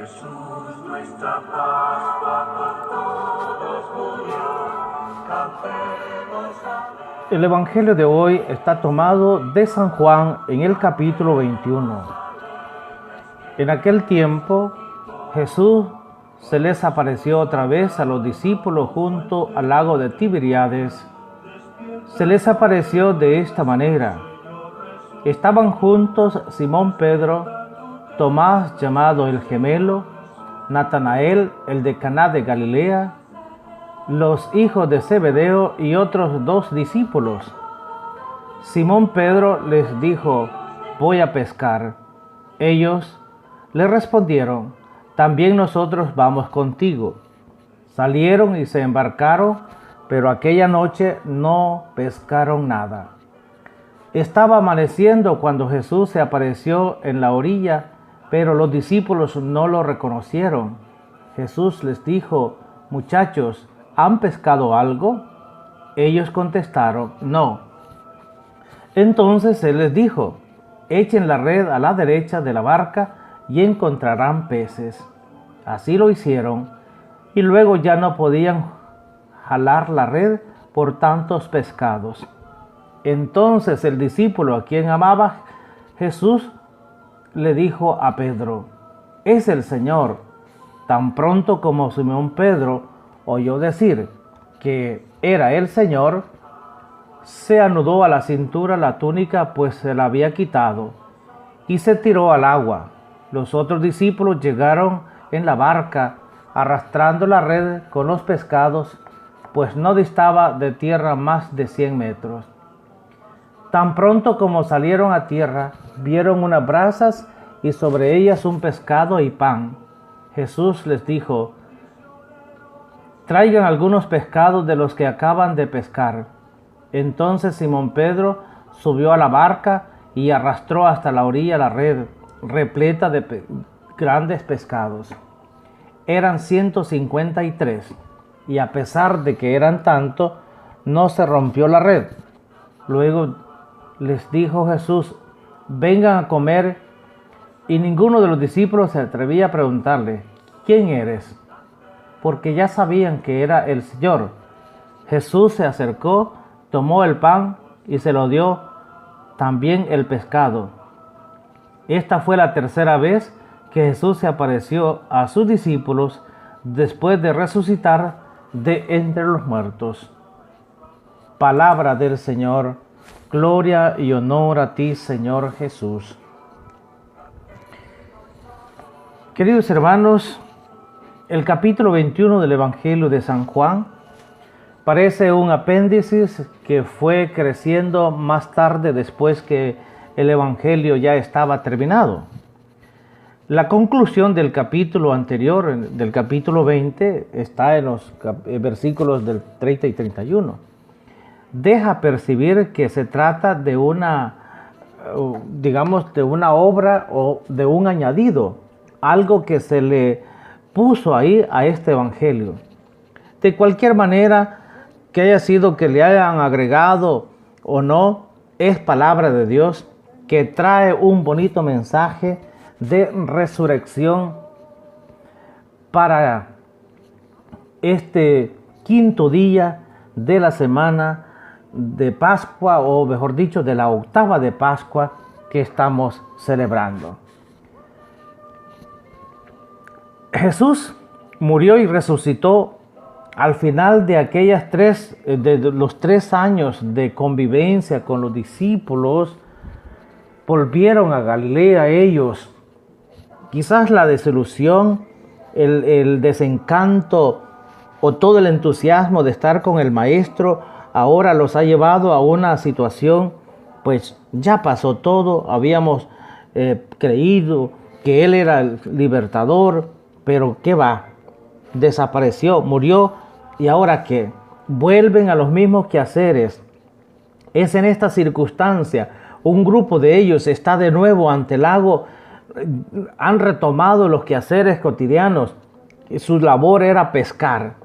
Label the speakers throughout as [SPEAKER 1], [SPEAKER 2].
[SPEAKER 1] Jesús, nuestra Pascua por todos murió, cantemos a...
[SPEAKER 2] El Evangelio de hoy está tomado de San Juan en el capítulo 21. En aquel tiempo, Jesús se les apareció otra vez a los discípulos junto al lago de Tiberíades. Se les apareció de esta manera. Estaban juntos Simón Pedro, Tomás llamado el gemelo, Natanael el de Caná de Galilea, los hijos de Zebedeo y otros 2 discípulos. Simón Pedro les dijo: voy a pescar. Ellos le respondieron: también nosotros vamos contigo. Salieron y se embarcaron, pero aquella noche no pescaron nada. Estaba amaneciendo cuando Jesús se apareció en la orilla, pero los discípulos no lo reconocieron. Jesús les dijo: muchachos, ¿han pescado algo? Ellos contestaron: no. Entonces él les dijo: echen la red a la derecha de la barca y encontrarán peces. Así lo hicieron, y luego ya no podían jalar la red por tantos pescados. Entonces el discípulo a quien amaba Jesús le dijo a Pedro: es el Señor. Tan pronto como Simón Pedro oyó decir que era el Señor, se anudó a la cintura la túnica, pues se la había quitado, y se tiró al agua. Los otros discípulos llegaron en la barca, arrastrando la red con los pescados, pues no distaba de tierra más de 100 metros. Tan pronto como salieron a tierra, vieron unas brasas y sobre ellas un pescado y pan. Jesús les dijo: traigan algunos pescados de los que acaban de pescar. Entonces Simón Pedro subió a la barca y arrastró hasta la orilla la red, repleta de grandes pescados. Eran 153, y a pesar de que eran tanto, no se rompió la red. Luego les dijo Jesús: vengan a comer, y ninguno de los discípulos se atrevía a preguntarle: ¿quién eres?, porque ya sabían que era el Señor. Jesús se acercó, tomó el pan y se lo dio, también el pescado. Esta fue la tercera vez que Jesús se apareció a sus discípulos después de resucitar de entre los muertos. Palabra del Señor. Gloria y honor a ti, Señor Jesús. Queridos hermanos, el capítulo 21 del Evangelio de San Juan parece un apéndice que fue creciendo más tarde, después que el Evangelio ya estaba terminado. La conclusión del capítulo anterior, del capítulo 20, está en los versículos del 30 y 31. Deja percibir que se trata de una obra o de un añadido, algo que se le puso ahí a este evangelio. De cualquier manera que haya sido que le hayan agregado o no, es palabra de Dios que trae un bonito mensaje de resurrección para este quinto día de la semana de Pascua, o mejor dicho, de la octava de Pascua que estamos celebrando. Jesús murió y resucitó al final de los 3 años de convivencia con los discípulos. Volvieron a Galilea ellos. Quizás la desilusión, el desencanto o todo el entusiasmo de estar con el Maestro ahora los ha llevado a una situación, pues ya pasó todo, habíamos creído que Él era el libertador, pero ¿qué va? Desapareció, murió, ¿y ahora qué? Vuelven a los mismos quehaceres. Es en esta circunstancia, un grupo de ellos está de nuevo ante el lago, han retomado los quehaceres cotidianos, su labor era pescar.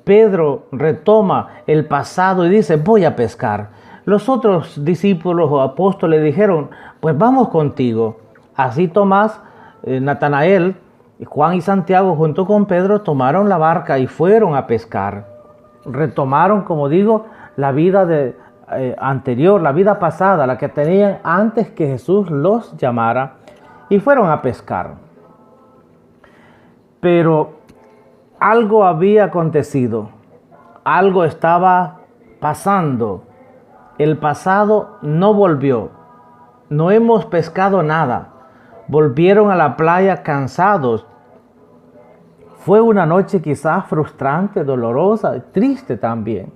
[SPEAKER 2] Pedro retoma el pasado y dice: voy a pescar. Los otros discípulos o apóstoles dijeron: pues vamos contigo. Así Tomás, Natanael, Juan y Santiago junto con Pedro tomaron la barca y fueron a pescar. Retomaron, como digo, la vida anterior, la vida pasada, la que tenían antes que Jesús los llamara, y fueron a pescar. Pero algo había acontecido, algo estaba pasando. El pasado no volvió, no hemos pescado nada. Volvieron a la playa cansados. Fue una noche quizás frustrante, dolorosa, triste también.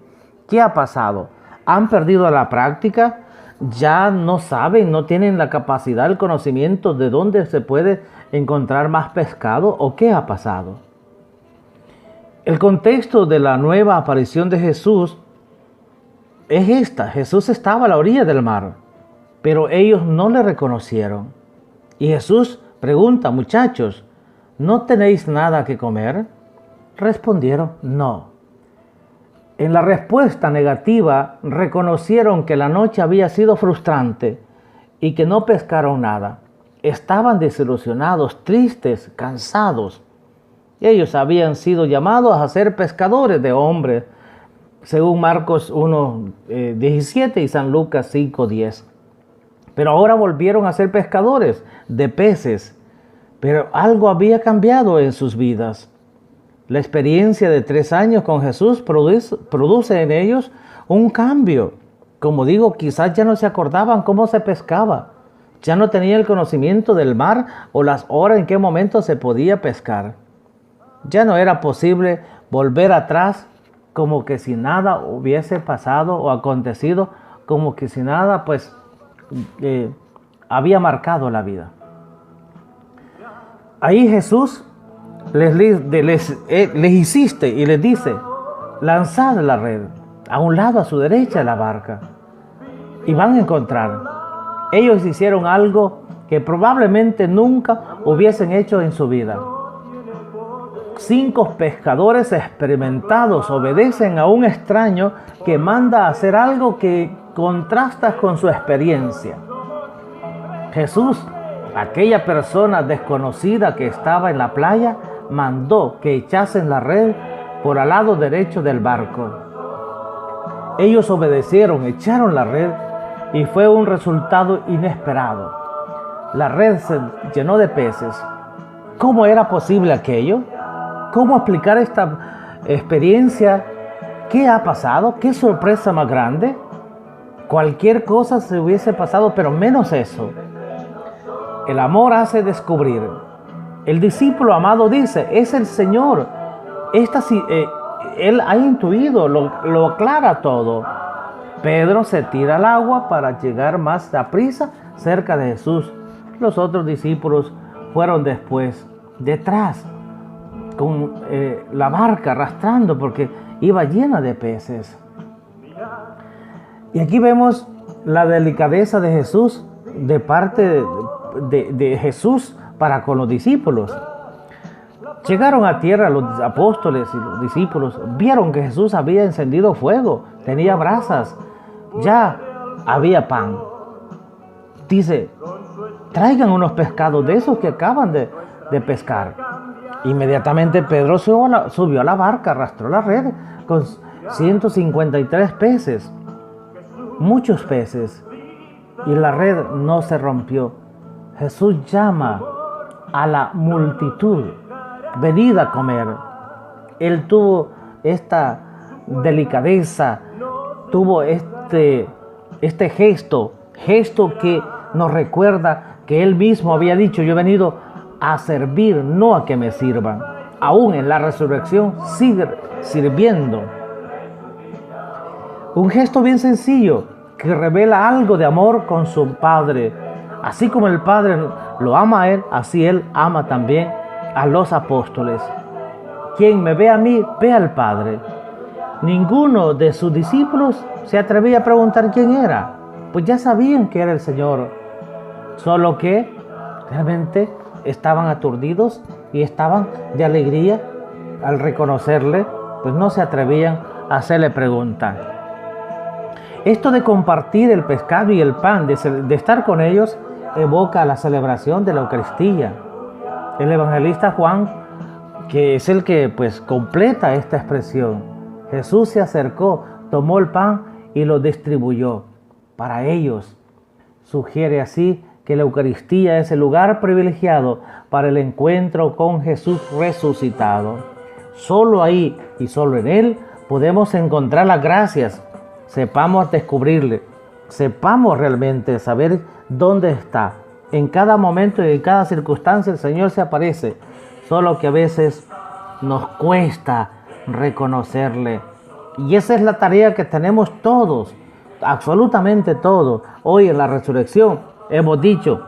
[SPEAKER 2] ¿Qué ha pasado? ¿Han perdido la práctica? ¿Ya no saben, no tienen la capacidad, el conocimiento de dónde se puede encontrar más pescado? ¿O qué ha pasado? El contexto de la nueva aparición de Jesús es esta. Jesús estaba a la orilla del mar, pero ellos no le reconocieron. Y Jesús pregunta: muchachos, ¿no tenéis nada que comer? Respondieron: no. En la respuesta negativa reconocieron que la noche había sido frustrante y que no pescaron nada. Estaban desilusionados, tristes, cansados. Ellos habían sido llamados a ser pescadores de hombres, según Marcos 1:17 y San Lucas 5:10. Pero ahora volvieron a ser pescadores de peces. Pero algo había cambiado en sus vidas. La experiencia de 3 años con Jesús produce en ellos un cambio. Como digo, quizás ya no se acordaban cómo se pescaba. Ya no tenían el conocimiento del mar o las horas en qué momento se podía pescar. Ya no era posible volver atrás como que si nada hubiese pasado o acontecido, como que si nada había marcado la vida. Ahí Jesús les insiste y les dice: lanzad la red a un lado, a su derecha de la barca, y van a encontrar. Ellos hicieron algo que probablemente nunca hubiesen hecho en su vida. 5 pescadores experimentados obedecen a un extraño que manda a hacer algo que contrasta con su experiencia. Jesús, aquella persona desconocida que estaba en la playa, mandó que echasen la red por al lado derecho del barco. Ellos obedecieron, echaron la red y fue un resultado inesperado. La red se llenó de peces. ¿Cómo era posible aquello? ¿Cómo explicar esta experiencia? ¿Qué ha pasado? ¿Qué sorpresa más grande? Cualquier cosa se hubiese pasado, pero menos eso. El amor hace descubrir. El discípulo amado dice: es el Señor. Él ha intuido, lo aclara todo. Pedro se tira al agua para llegar más a prisa cerca de Jesús. Los otros discípulos fueron después, detrás, con la barca arrastrando porque iba llena de peces. Y aquí vemos la delicadeza de Jesús, de parte de Jesús para con los discípulos. Llegaron a tierra los apóstoles y los discípulos, vieron que Jesús había encendido fuego, tenía brasas, ya había pan. Dice: traigan unos pescados de esos que acaban de pescar. Inmediatamente Pedro subió a la barca, arrastró la red con 153 peces, muchos peces, y la red no se rompió. Jesús llama a la multitud: venid a comer. Él tuvo esta delicadeza, tuvo este gesto que nos recuerda que Él mismo había dicho: yo he venido a servir, no a que me sirvan. Aún en la resurrección sigue sirviendo. Un gesto bien sencillo que revela algo de amor con su Padre. Así como el Padre lo ama a Él, así Él ama también a los apóstoles. Quien me ve a mí, ve al Padre. Ninguno de sus discípulos se atrevía a preguntar quién era, pues ya sabían que era el Señor. Solo que realmente estaban aturdidos y estaban de alegría al reconocerle, pues no se atrevían a hacerle preguntas. Esto de compartir el pescado y el pan, de estar con ellos, evoca la celebración de la Eucaristía. El evangelista Juan, que es el que pues completa esta expresión. Jesús se acercó, tomó el pan y lo distribuyó para ellos. Sugiere así que la Eucaristía es el lugar privilegiado para el encuentro con Jesús resucitado. Solo ahí y solo en Él podemos encontrar las gracias. Sepamos descubrirle, sepamos realmente saber dónde está. En cada momento y en cada circunstancia el Señor se aparece, solo que a veces nos cuesta reconocerle. Y esa es la tarea que tenemos todos, absolutamente todos. Hoy en la resurrección hemos dicho,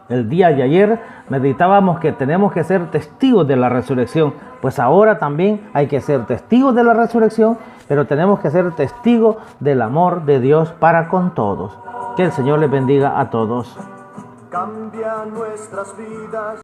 [SPEAKER 2] el día de ayer meditábamos que tenemos que ser testigos de la resurrección. Pues ahora también hay que ser testigos de la resurrección, pero tenemos que ser testigos del amor de Dios para con todos. Que el Señor les bendiga a todos.
[SPEAKER 3] Cambia nuestras vidas.